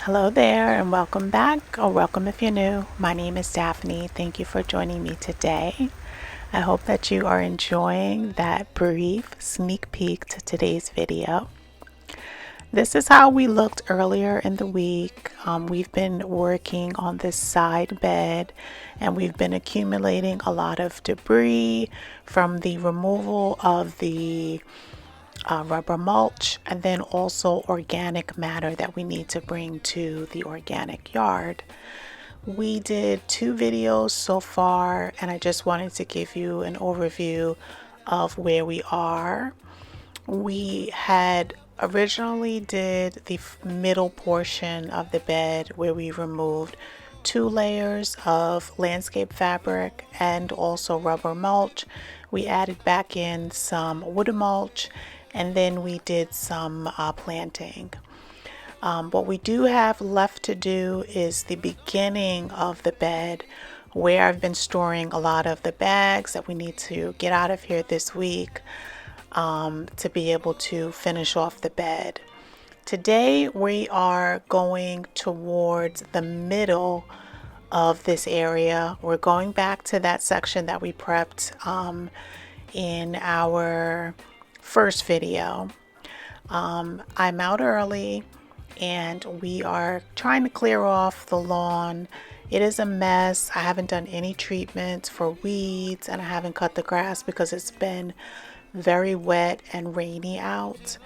Hello there and welcome back, or welcome if you're new. My name is Daphne. Thank you for joining me today. I hope that you are enjoying that brief sneak peek to today's video. This is how we looked earlier in the week. We've been working on this side bed and we've been accumulating a lot of debris from the removal of the rubber mulch, and then also organic matter that we need to bring to the organic yard. We did 2 videos so far, and I just wanted to give you an overview of where we are. We had originally did the middle portion of the bed where we removed 2 layers of landscape fabric and also rubber mulch. We added back in some wood mulch, and then we did some planting. What we do have left to do is the beginning of the bed, where I've been storing a lot of the bags that we need to get out of here this week to be able to finish off the bed. Today we are going towards the middle of this area. We're going back to that section that we prepped in our first video. I'm out early and we are trying to clear off the lawn. It is a mess. I haven't done any treatments for weeds and I haven't cut the grass because it's been very wet and rainy out.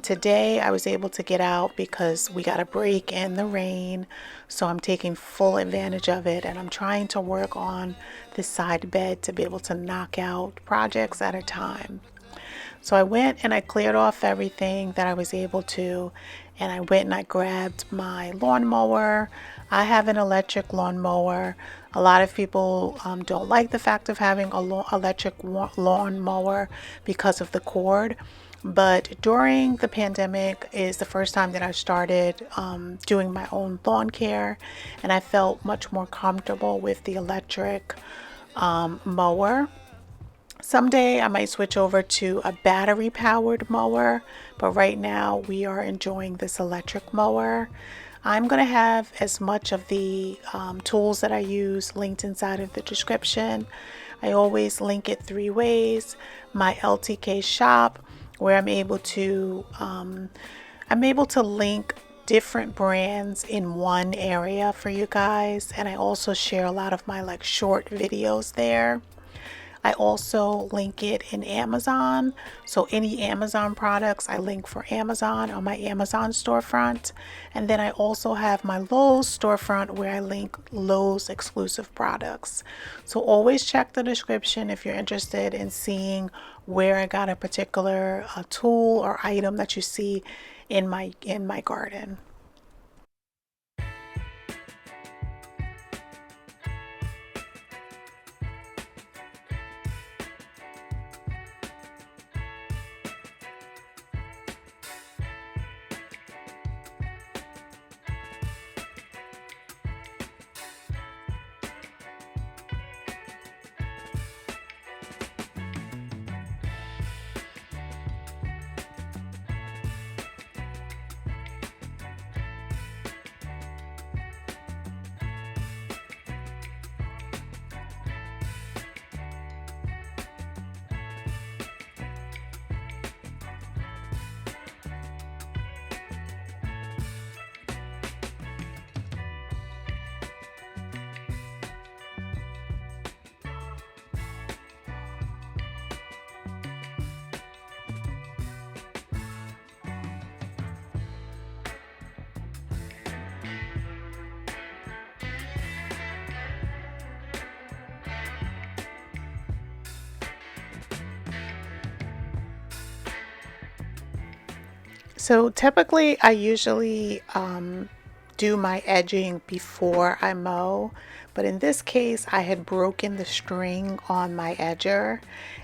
Today I was able to get out because we got a break in the rain, so I'm taking full advantage of it and I'm trying to work on this side bed to be able to knock out projects at a time. So I went and I cleared off everything that I was able to, and I went and I grabbed my lawnmower. I have an electric lawnmower. A lot of people don't like the fact of having a electric lawnmower because of the cord. But during the pandemic is the first time that I started doing my own lawn care, and I felt much more comfortable with the electric mower. Someday I might switch over to a battery powered mower, but right now we are enjoying this electric mower. I'm going to have as much of the tools that I use linked inside of the description. I always link it 3 ways. My LTK Shop, where I'm able to link different brands in one area for you guys, and I also share a lot of my short videos there. I also link it in Amazon, so any Amazon products I link for Amazon on my Amazon storefront, and then I also have my Lowe's storefront where I link Lowe's exclusive products. So always check the description if you're interested in seeing where I got a particular tool or item that you see in my garden. So typically I usually do my edging before I mow, but in this case I had broken the string on my edger,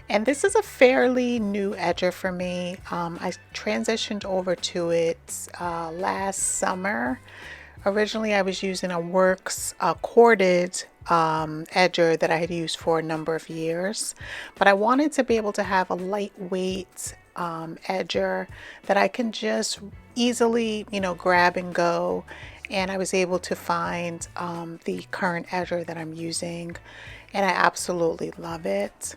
and this is a fairly new edger for me. I transitioned over to it last summer. Originally I was using a Works corded edger that I had used for a number of years, but I wanted to be able to have a lightweight edger that I can just easily, grab and go and I was able to find the current edger that I'm using, and I absolutely love it.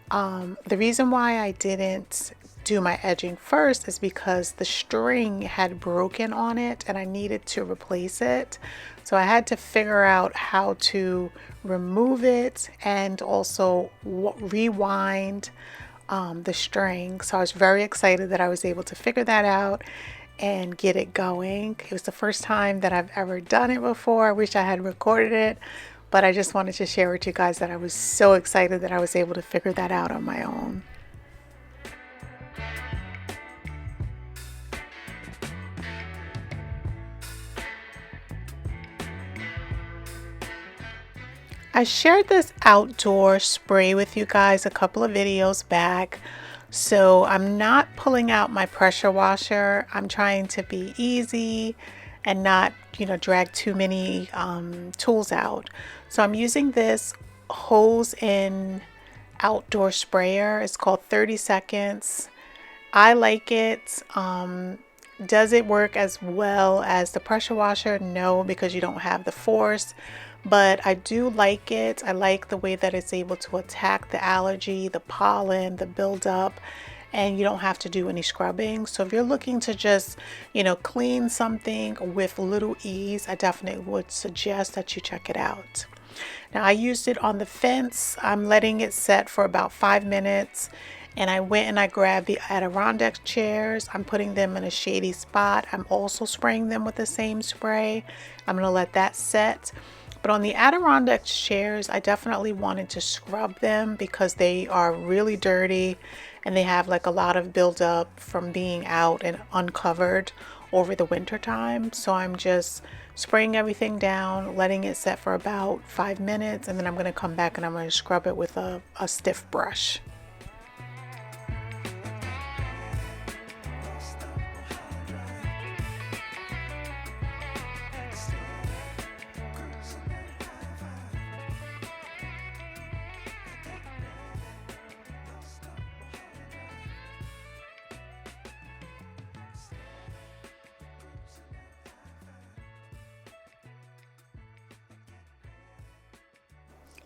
The reason why I didn't do my edging first is because the string had broken on it and I needed to replace it. So I had to figure out how to remove it and also rewind the string. So I was very excited that I was able to figure that out and get it going. It was the first time that I've ever done it before. I wish I had recorded it, but I just wanted to share with you guys that I was so excited that I was able to figure that out on my own. I shared this outdoor spray with you guys a couple of videos back. So I'm not pulling out my pressure washer. I'm trying to be easy and not, drag too many tools out. So I'm using this hose in outdoor sprayer. It's called 30 seconds. I like it. Does it work as well as the pressure washer? No, because you don't have the force. But I do like it. I like the way that it's able to attack the allergy, the pollen, the buildup, and you don't have to do any scrubbing. So if you're looking to just, clean something with little ease, I definitely would suggest that you check it out. Now I used it on the fence. I'm letting it set for about 5 minutes. And I went and I grabbed the Adirondack chairs. I'm putting them in a shady spot. I'm also spraying them with the same spray. I'm going to let that set. But on the Adirondack chairs, I definitely wanted to scrub them because they are really dirty and they have like a lot of buildup from being out and uncovered over the winter time. So I'm just spraying everything down, letting it set for about 5 minutes, and then I'm going to come back and I'm going to scrub it with a stiff brush.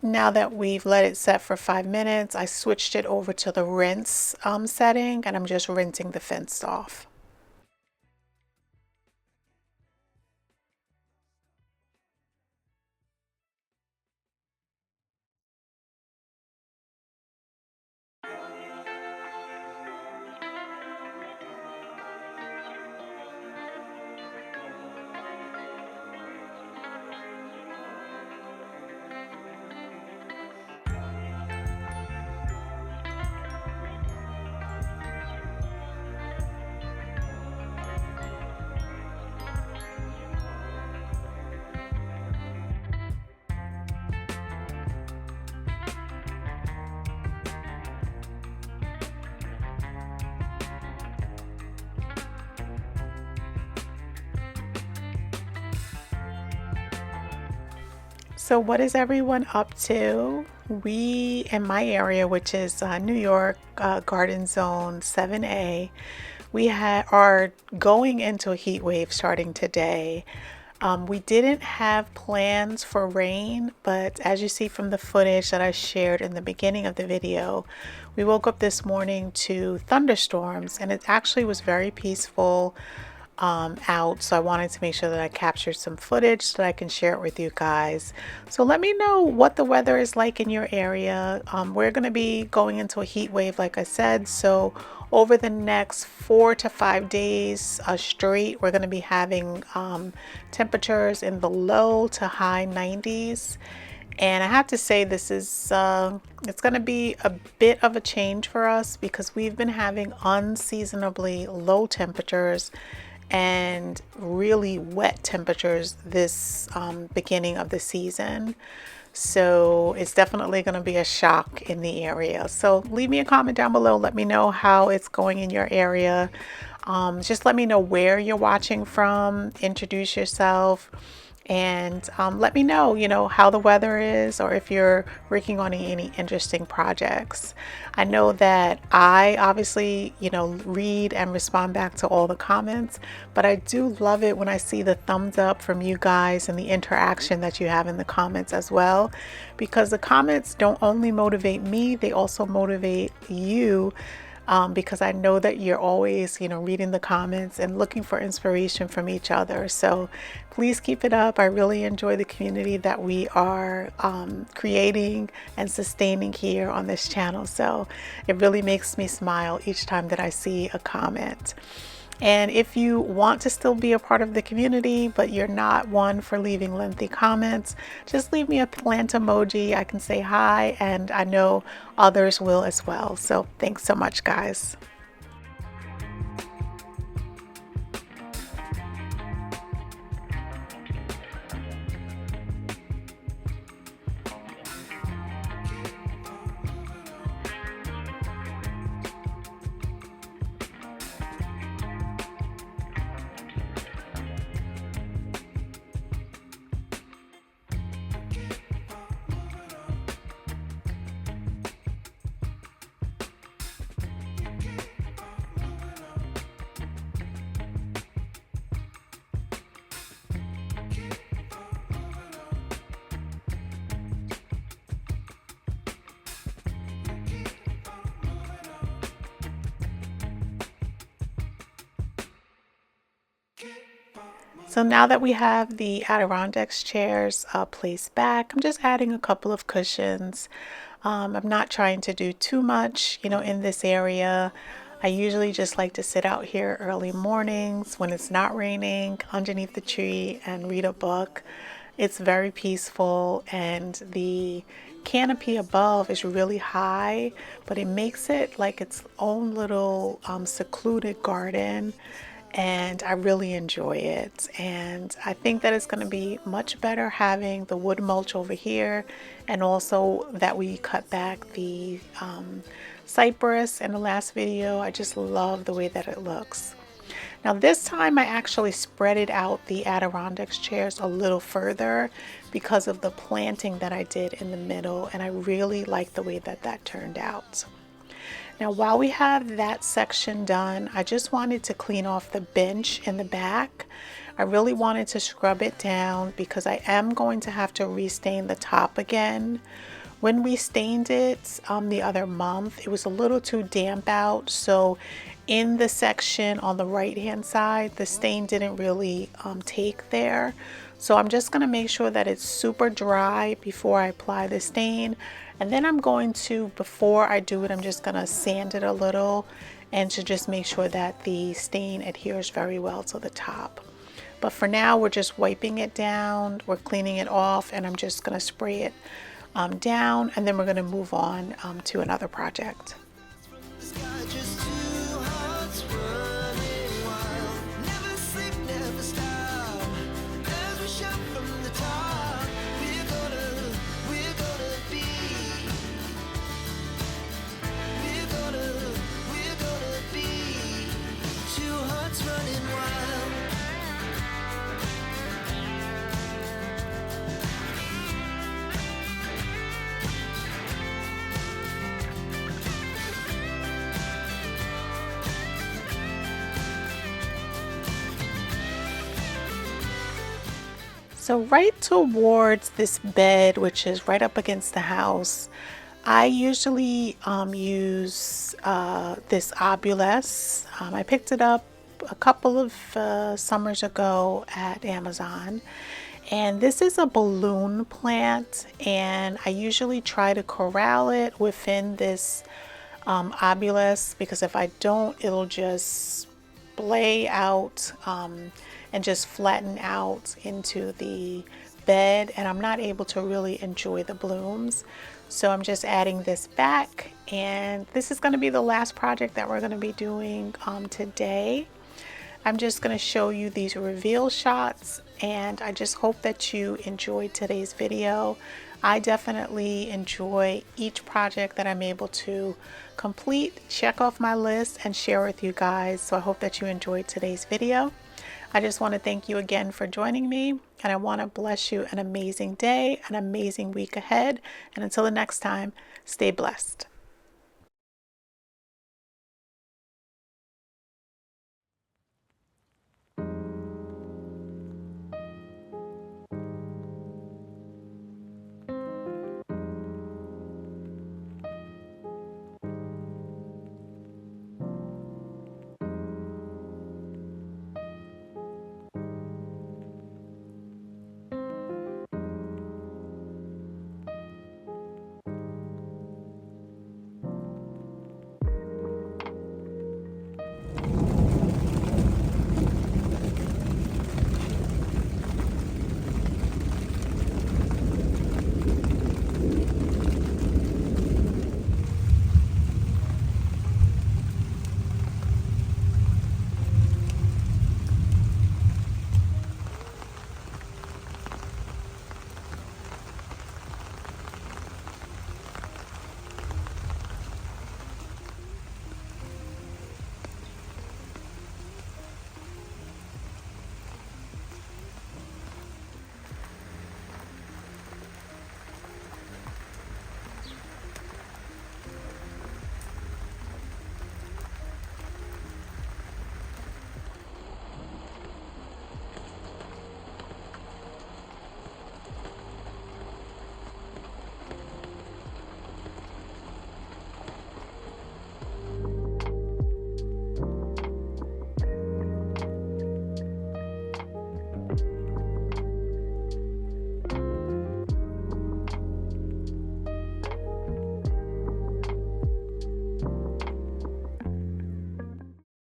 Now that we've let it set for 5 minutes, I switched it over to the rinse setting, and I'm just rinsing the fence off. So what is everyone up to? We, in my area, which is New York, Garden Zone 7A, we are going into a heat wave starting today. We didn't have plans for rain, but as you see from the footage that I shared in the beginning of the video, we woke up this morning to thunderstorms, and it actually was very peaceful out. So I wanted to make sure that I captured some footage so that I can share it with you guys. So let me know what the weather is like in your area. We're going to be going into a heat wave, like I said. So over the next 4 to 5 days straight, we're going to be having temperatures in the low to high 90s. And I have to say, this is it's going to be a bit of a change for us because we've been having unseasonably low temperatures and really wet temperatures this beginning of the season. So it's definitely going to be a shock in the area. So leave me a comment down below. Let me know how it's going in your area. Just let me know where you're watching from. Introduce yourself. And let me know, how the weather is, or if you're working on any interesting projects. I know that I obviously, read and respond back to all the comments, but I do love it when I see the thumbs up from you guys and the interaction that you have in the comments as well, because the comments don't only motivate me, they also motivate you. Because I know that you're always, reading the comments and looking for inspiration from each other. So please keep it up. I really enjoy the community that we are creating and sustaining here on this channel. So it really makes me smile each time that I see a comment. And if you want to still be a part of the community, but you're not one for leaving lengthy comments, just leave me a plant emoji. I can say hi, and I know others will as well. So thanks so much, guys. So now that we have the Adirondack chairs placed back, I'm just adding a couple of cushions. I'm not trying to do too much, in this area. I usually just like to sit out here early mornings when it's not raining underneath the tree and read a book. It's very peaceful, and the canopy above is really high, but it makes it like its own little secluded garden, and I really enjoy it. And I think that it's going to be much better having the wood mulch over here, and also that we cut back the cypress in the last video. I just love the way that it looks. Now this time I actually spreaded out the Adirondack chairs a little further because of the planting that I did in the middle, and I really like the way that that turned out. Now while we have that section done, I just wanted to clean off the bench in the back. I really wanted to scrub it down because I am going to have to restain the top again. When we stained it the other month, it was a little too damp out, so in the section on the right hand side, the stain didn't really take there. So I'm just going to make sure that it's super dry before I apply the stain. And then I'm going to, before I do it, I'm just going to sand it a little, and to just make sure that the stain adheres very well to the top. But for now, we're just wiping it down, we're cleaning it off, and I'm just going to spray it down, and then we're going to move on to another project. So right towards this bed, which is right up against the house, I usually use this obulus. I picked it up a couple of summers ago at Amazon. And this is a balloon plant, and I usually try to corral it within this obulus, because if I don't, it'll just splay out and just flatten out into the bed, and I'm not able to really enjoy the blooms. So I'm just adding this back, and this is going to be the last project that we're going to be doing today. I'm just going to show you these reveal shots, and I just hope that you enjoyed today's video. I definitely enjoy each project that I'm able to complete, check off my list, and share with you guys. So I hope that you enjoyed today's video. I just want to thank you again for joining me, and I want to bless you an amazing day, an amazing week ahead. And until the next time, stay blessed.